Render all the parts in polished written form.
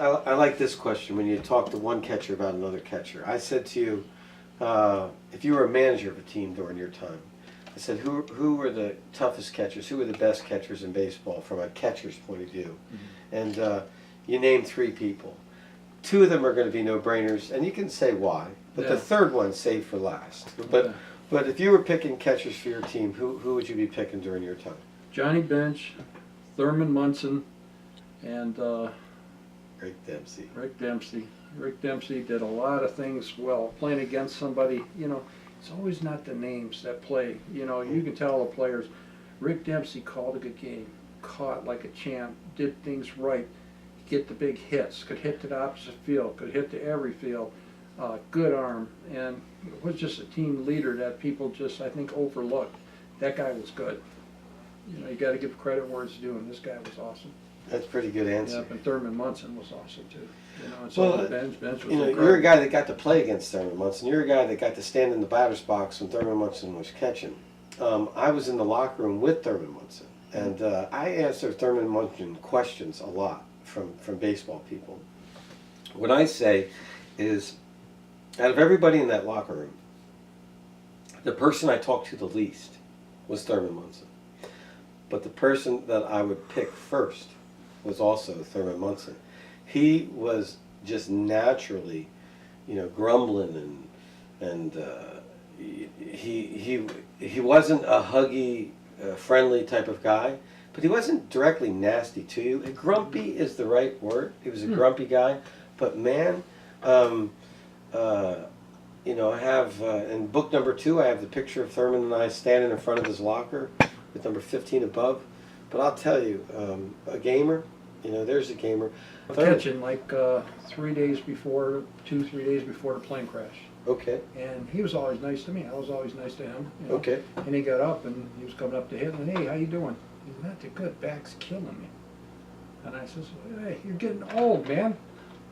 I like this question when you talk to one catcher about another catcher. I said to you, if you were a manager of a team during your time, I said, who were the toughest catchers? Who were the best catchers in baseball from a catcher's point of view? Mm-hmm. And you named 3 people. 2 of them are going to be no-brainers, and you can say why. But the third one's saved for last. But if you were picking catchers for your team, who would you be picking during your time? Johnny Bench, Thurman Munson, and Rick Dempsey. Rick Dempsey did a lot of things well. Playing against somebody, it's always not the names that play. You can tell the players. Rick Dempsey called a good game, caught like a champ, did things right, get the big hits, could hit to the opposite field, could hit to every field, good arm, and was just a team leader that people just, I think, overlooked. That guy was good. You got to give credit where it's due, and this guy was awesome. That's a pretty good answer. Yeah, and Thurman Munson was awesome too. And so Bench was you're a guy that got to play against Thurman Munson. You're a guy that got to stand in the batter's box when Thurman Munson was catching. I was in the locker room with Thurman Munson, and I answer Thurman Munson questions a lot from baseball people. What I say is, out of everybody in that locker room, the person I talked to the least was Thurman Munson. But the person that I would pick first was also Thurman Munson. He was just naturally, grumbling and he wasn't a huggy, friendly type of guy, but he wasn't directly nasty to you. Grumpy is the right word. He was a grumpy guy, but man, I have in book number 2, I have the picture of Thurman and I standing in front of his locker with number 15 above. But I'll tell you, a gamer, there's a gamer. Catching like 3 days before, 2-3 days before the plane crash. Okay. And he was always nice to me. I was always nice to him. Okay. And he got up and he was coming up to hit and, hey, how you doing? He's not too good. Back's killing me. And I says, hey, you're getting old, man.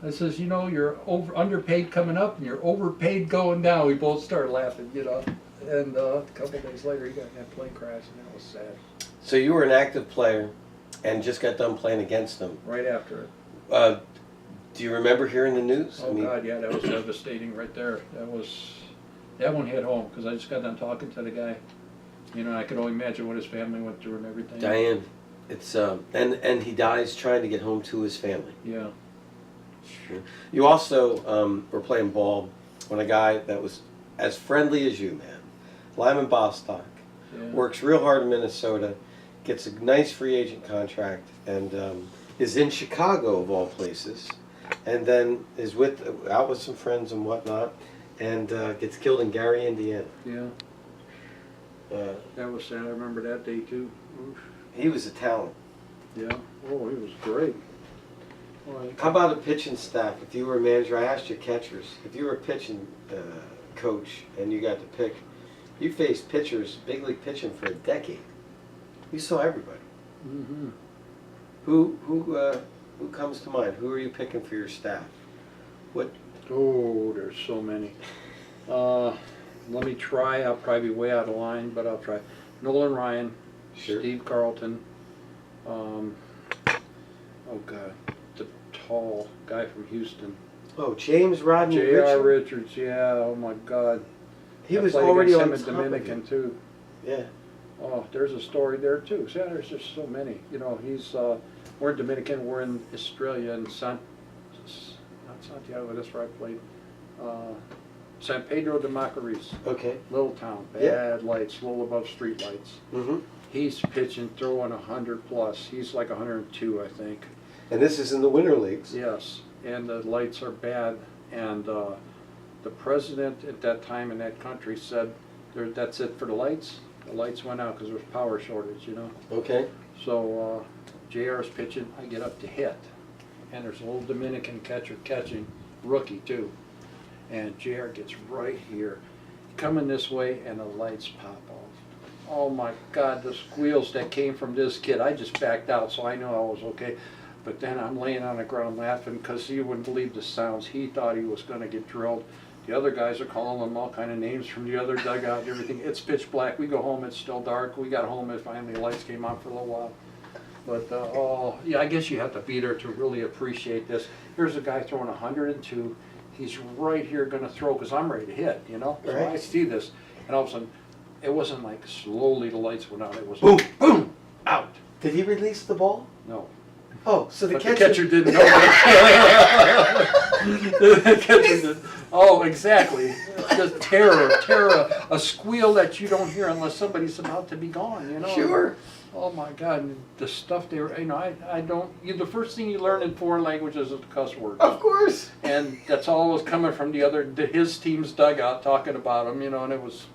I says, you're underpaid coming up and you're overpaid going down. We both started laughing, And a couple of days later, he got in that plane crash, and that was sad. So you were an active player and just got done playing against him. Right after it. Do you remember hearing the news? Oh, God, yeah, that was devastating right there. That one hit home, because I just got done talking to the guy. I could only imagine what his family went through and everything. Diane, it's and he dies trying to get home to his family. Yeah. You also were playing ball when a guy that was as friendly as you, man, Lyman Bostock, works real hard in Minnesota, gets a nice free agent contract, and is in Chicago of all places, and then is out with some friends and whatnot, and gets killed in Gary, Indiana. Yeah. That was sad. I remember that day too. Oof. He was a talent. Yeah. Oh, he was great. How about a pitching staff? If you were a manager, I asked your catchers. If you were a pitching coach and you got to pick, you faced pitchers, big league pitching for a decade. You saw everybody. Mm-hmm. Who comes to mind? Who are you picking for your staff? What? Oh, there's so many. Let me try. I'll probably be way out of line, but I'll try. Nolan Ryan, Sure. Steve Carlton. Oh God, the tall guy from Houston. Oh, James Rodney J.R. Richards. Yeah. Oh my God. He I was played already on against him top in of Dominican you. too. Yeah. Oh, there's a story there too. So, yeah, there's just so many. He's we're in Dominican. We're in Australia and not Santiago. That's where I played. San Pedro de Macorís. Okay. Little town. Bad lights, a little above street lights. Mm-hmm. He's pitching, throwing 100+. He's like 102, I think. And this is in the winter leagues. Yes, and the lights are bad. And the president at that time in that country said, "That's it for the lights." The lights went out because there was power shortage, Okay. So JR's pitching, I get up to hit. And there's a little Dominican catcher catching, rookie too. And JR gets right here, coming this way, and the lights pop off. Oh my God, the squeals that came from this kid. I just backed out, so I know I was okay. But then I'm laying on the ground laughing because he wouldn't believe the sounds. He thought he was going to get drilled. The other guys are calling him all kind of names from the other dugout and everything. It's pitch black. We go home, it's still dark. We got home and finally the lights came on for a little while. But, oh, yeah, I guess you have to be there to really appreciate this. Here's a guy throwing 102. He's right here gonna throw, because I'm ready to hit, you know? So Right. I see this, and all of a sudden, it wasn't like slowly the lights went out. It was Boom. boom, out. Did he release the ball? No. Oh, so the But catcher... the catcher didn't know that. The catcher didn't. Oh, exactly. Just terror, a squeal that you don't hear unless somebody's about to be gone, you know? Sure. Oh my God, and the stuff they were, you know, I don't, the first thing you learn in foreign languages is the cuss word. Of course. And that's all was coming from his team's dugout talking about him, you know, and it was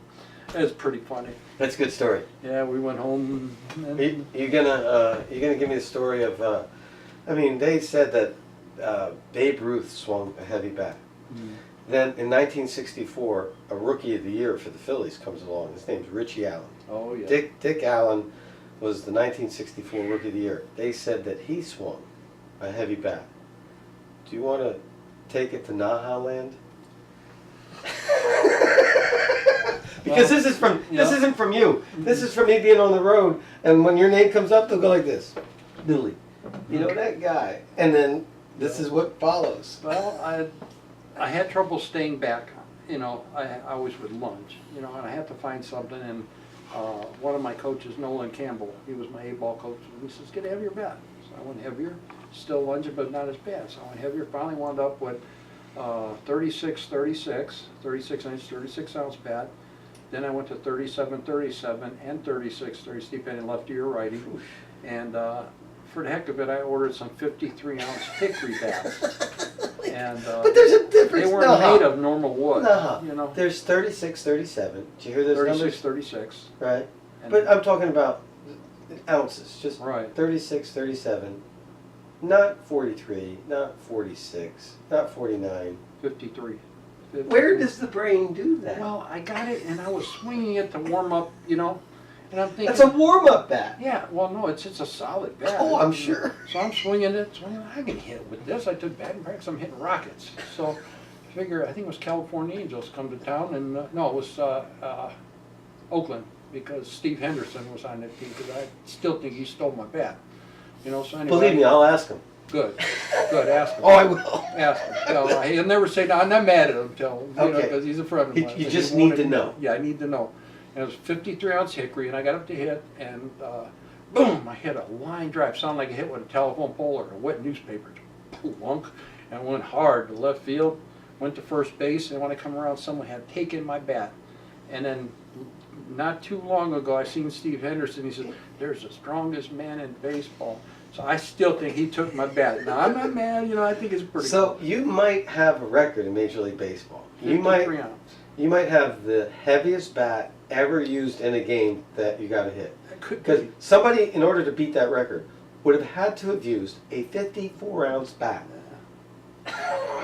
pretty funny. That's a good story. Yeah, we went home and You're gonna give me the story of, I mean, they said that Babe Ruth swung a heavy bat. Then in 1964, a Rookie of the Year for the Phillies comes along. His name's Richie Allen. oh yeah. Dick Allen was the 1964 Rookie of the Year. They said that he swung a heavy bat. Do you want to take it to Nahorodny? Because Well, this yeah. isn't from you. This is from me being on the road, and when your name comes up, they'll go like this, Billy. You know that guy, and then this is what follows. Well, I had trouble staying back, you know, I always would lunge, you know, and I had to find something, and one of my coaches, Nolan Campbell, he was my A-ball coach, and he says, get a heavier bat. So I went heavier, still lunging, but not as bad. So I went heavier, finally wound up with 36 inch, 36 ounce bat. Then I went to 37 and 36, depending lefty or righty. And for the heck of it, I ordered some 53 ounce hickory bats. And But there's a difference. they weren't made of normal wood, you know. There's 36, 37. Did you hear those 36, numbers? 36. Right. And But I'm talking about ounces. Just right. 36, 37. Not 43, not 46, not 49. 53. Where does the brain do that? Well, I got it, and I was swinging it to warm up, you know, and I'm thinking. That's a warm-up bat. Yeah, well, no, it's a solid bat. Oh, I'm sure. So I'm swinging it, I can hit with this. I took batting practice, I'm hitting rockets. So I figure, I think it was California Angels come to town, and no, it was Oakland, because Steve Henderson was on that team, because I still think he stole my bat. You know, so anyway. Believe me, I'll ask him. Good, ask him. Oh, I will. Ask him. Tell him. He'll never say no. I'm not mad at him. Tell him, you know, Okay. because he's a friend of mine. You But just he need wanted to know. Yeah, I need to know. And it was 53 ounce hickory, and I got up to hit, and boom! I hit a line drive. Sounded like a hit with a telephone pole or a wet newspaper. Wunk, and I went hard to left field. Went to first base, and when I come around, someone had taken my bat. And then, not too long ago, I seen Steve Henderson. He said, "There's the strongest man in baseball." So I still think he took my bat. Now I'm not mad, you know. I think it's pretty. So you might have a record in Major League Baseball. You 53 might, ounce. you might have the heaviest bat ever used in a game that you got to hit. That could Because be. somebody, in order to beat that record, would have had to have used a 54-ounce bat.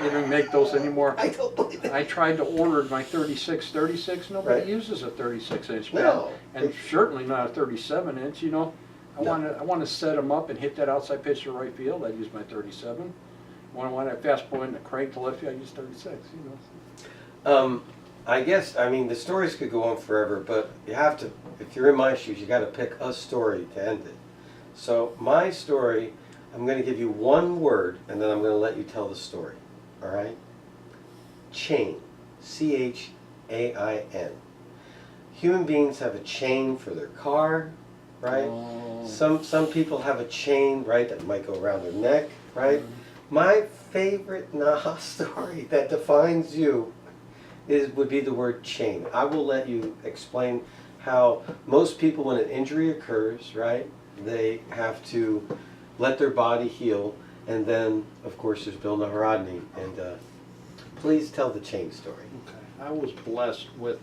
They don't make those anymore. I don't believe it. I tried to order my 36. Nobody Right. uses a 36-inch bat, No. and certainly not a 37-inch. You know, I No. want to set them up and hit that outside pitch to right field. I use my 37. When I want that fastball in the crank to left field, I use 36. You know. I guess, I mean, the stories could go on forever, but you have to, if you're in my shoes, you got to pick a story to end it. So my story, I'm going to give you one word, and then I'm going to let you tell the story. All right? Chain. C-H-A-I-N. Human beings have a chain for their car, right? Oh. Some people have a chain, right, that might go around their neck, right? My favorite Nah story that defines you would be the word chain. I will let you explain how most people, when an injury occurs, right, they have to let their body heal, and then, of course, there's Bill Nahorodny, and please tell the chain story. Okay. I was blessed with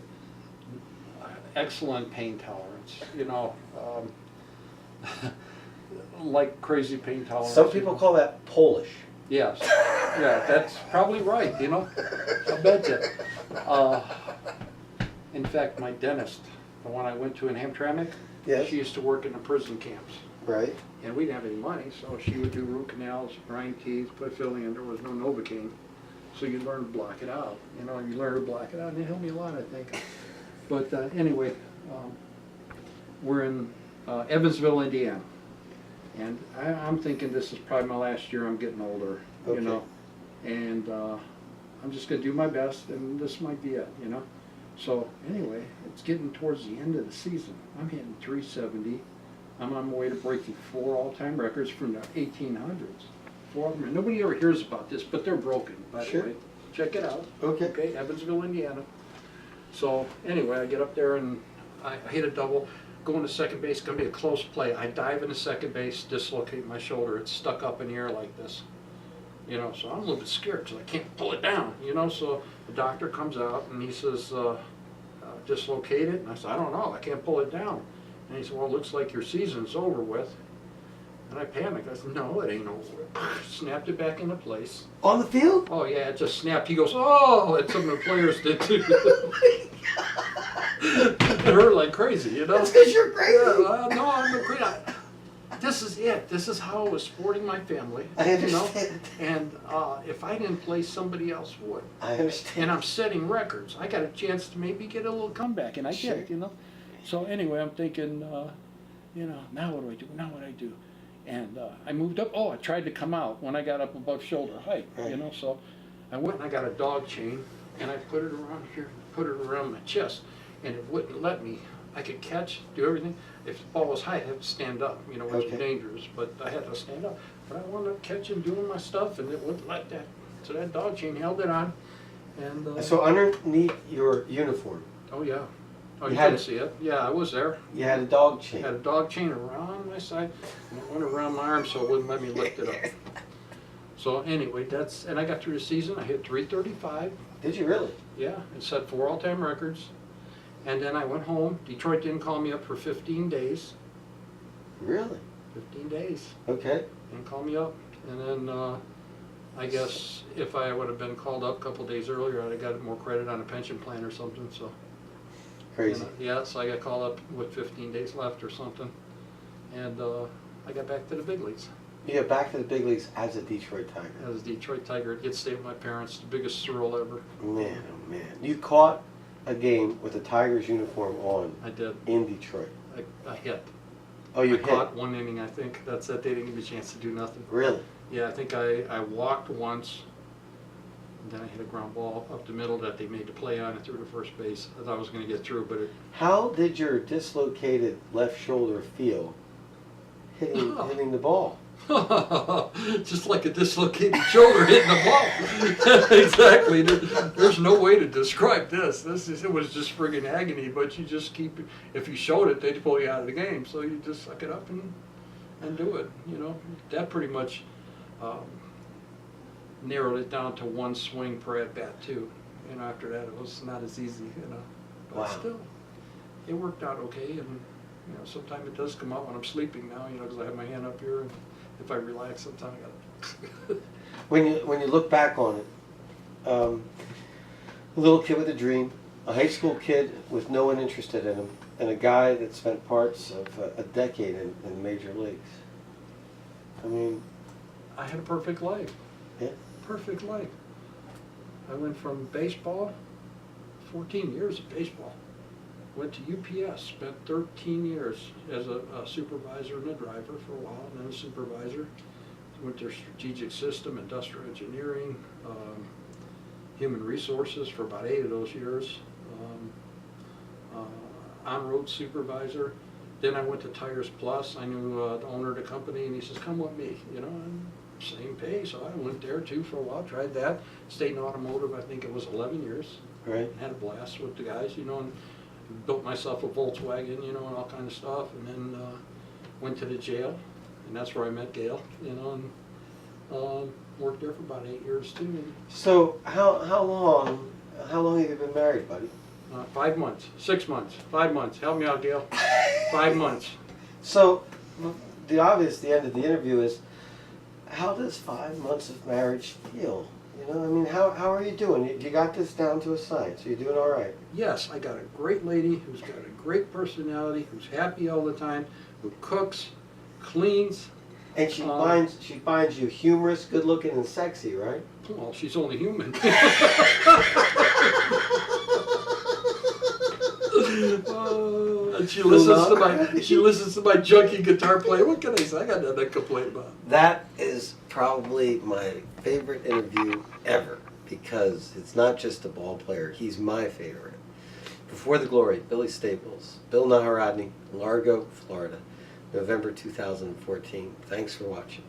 excellent pain tolerance. You know, like crazy pain tolerance. Some people call that Polish. Yes. Yeah, that's probably right, you know. I bet you. In fact, my dentist, the one I went to in Hamtramck, Yes. she used to work in the prison camps. Right. And we didn't have any money, so she would do root canals, grind teeth, put filling in. There was no Novocaine. So you learn to block it out. You know, you learn to block it out, and it helped me a lot, I think. But anyway, we're in Evansville, Indiana. And I'm thinking this is probably my last year. I'm getting older, Okay. you know, and I'm just gonna do my best, and this might be it, you know. So anyway, it's getting towards the end of the season. I'm hitting 370. I'm on my way to breaking 4 all-time records from the 1800s. 4 of them. Nobody ever hears about this, but they're broken, by Sure. the way. Check it out. Okay. Okay, Evansville, Indiana. So anyway, I get up there and I hit a double. Going to second base, gonna be a close play. I dive into second base, dislocate my shoulder. It's stuck up in the air like this. You know, so I'm a little bit scared because I can't pull it down, you know. So the doctor comes out and he says, dislocate it? And I said, I don't know, I can't pull it down. And he said, well, it looks like your season's over with. And I panicked. I said, no, it ain't over with. Snapped it back into place. On the field? Oh yeah, it just snapped. He goes, oh, and some of the players did too. It hurt like crazy, you know. That's because you're crazy. Yeah, no, I'm crazy. This is it. This is how I was supporting my family. I You know? understand. And if I didn't play, somebody else would. I understand. And I'm setting records. I got a chance to maybe get a little comeback, and I Sure. did, you know. So anyway, I'm thinking, you know, now what do I do? Now what do I do? And I moved up. Oh, I tried to come out when I got up above shoulder height, Right. you know. So I went and I got a dog chain, and I put it around here, put it around my chest, and it wouldn't let me. I could catch, do everything. If the ball was high, I had to stand up, you know, which is Okay. dangerous, but I had to stand up. But I wound up catching, doing my stuff, and it wouldn't let that. So that dog chain held it on, and So underneath your uniform, oh yeah. Oh, You you had didn't see it? Yeah, I was there. you had a dog chain. Had a dog chain around my side, and it went around my arm so it wouldn't let me lift it up. So anyway, and I got through the season. I hit 335. Did you really? Yeah, and set 4 all-time records. And then I went home. Detroit didn't call me up for 15 days. Really? 15 days. Okay. Didn't call me up. And then I guess if I would have been called up a couple days earlier, I'd have got more credit on a pension plan or something. So. Crazy. Yeah, so I got called up with 15 days left or something, and I got back to the big leagues. You got back to the big leagues as a Detroit Tiger. As a Detroit Tiger, I'd get to stay with my parents, the biggest thrill ever. Man, oh man. You caught a game with a Tigers uniform on I did. in Detroit. I hit. Oh, you I hit? caught 1 inning, I think. That's it. They didn't give me a chance to do nothing. Really? Yeah, I think I walked once, and then I hit a ground ball up the middle that they made the play on and threw to first base. I thought I was going to get through, but it How did your dislocated left shoulder feel hitting the ball? just like a dislocated shoulder hitting the ball. Exactly. There's no way to describe this. It was just friggin' agony, but you just keep, if you showed it, they'd pull you out of the game. So you just suck it up and do it, you know. That pretty much narrowed it down to 1 swing per at-bat too. You know, after that it was not as easy, you know. But Wow. still, it worked out okay, and you know, sometimes it does come out when I'm sleeping now, you know, because I have my hand up here, and if I relax, sometimes I got. When you look back on it, a little kid with a dream, a high school kid with no one interested in him, and a guy that spent parts of a decade in the major leagues. I mean, I had a perfect life. yeah. Perfect life. I went from baseball, 14 years of baseball. Went to UPS, spent 13 years as a supervisor and a driver for a while, and then a supervisor. Went to strategic system, industrial engineering, human resources for about 8 of those years. On-road supervisor. Then I went to Tires Plus. I knew the owner of the company, and he says, come with me, you know, and same pay. So I went there too for a while, tried that. Stayed in automotive, I think it was 11 years. Right. Had a blast with the guys, you know, and built myself a Volkswagen, you know, and all kind of stuff. And then went to the jail, and that's where I met Gail, you know, and worked there for about 8 years too. And, So how long have you been married, buddy? 5 months, 6 months, 5 months. Help me out, Gail. 5 months. So the end of the interview is, how does 5 months of marriage feel? You know, I mean, how are you doing? You got this down to a science. You're doing all right. Yes, I got a great lady who's got a great personality, who's happy all the time, who cooks, cleans. And she finds you humorous, good looking, and sexy, right? Well, she's only human. And she listens to my junky guitar playing. What can I say? I got nothing to complain about. That is probably my favorite interview ever because it's not just a ball player. He's my favorite. Before the Glory, Billy Staples, Bill Nahorodny, Largo, Florida, November 2014. Thanks for watching.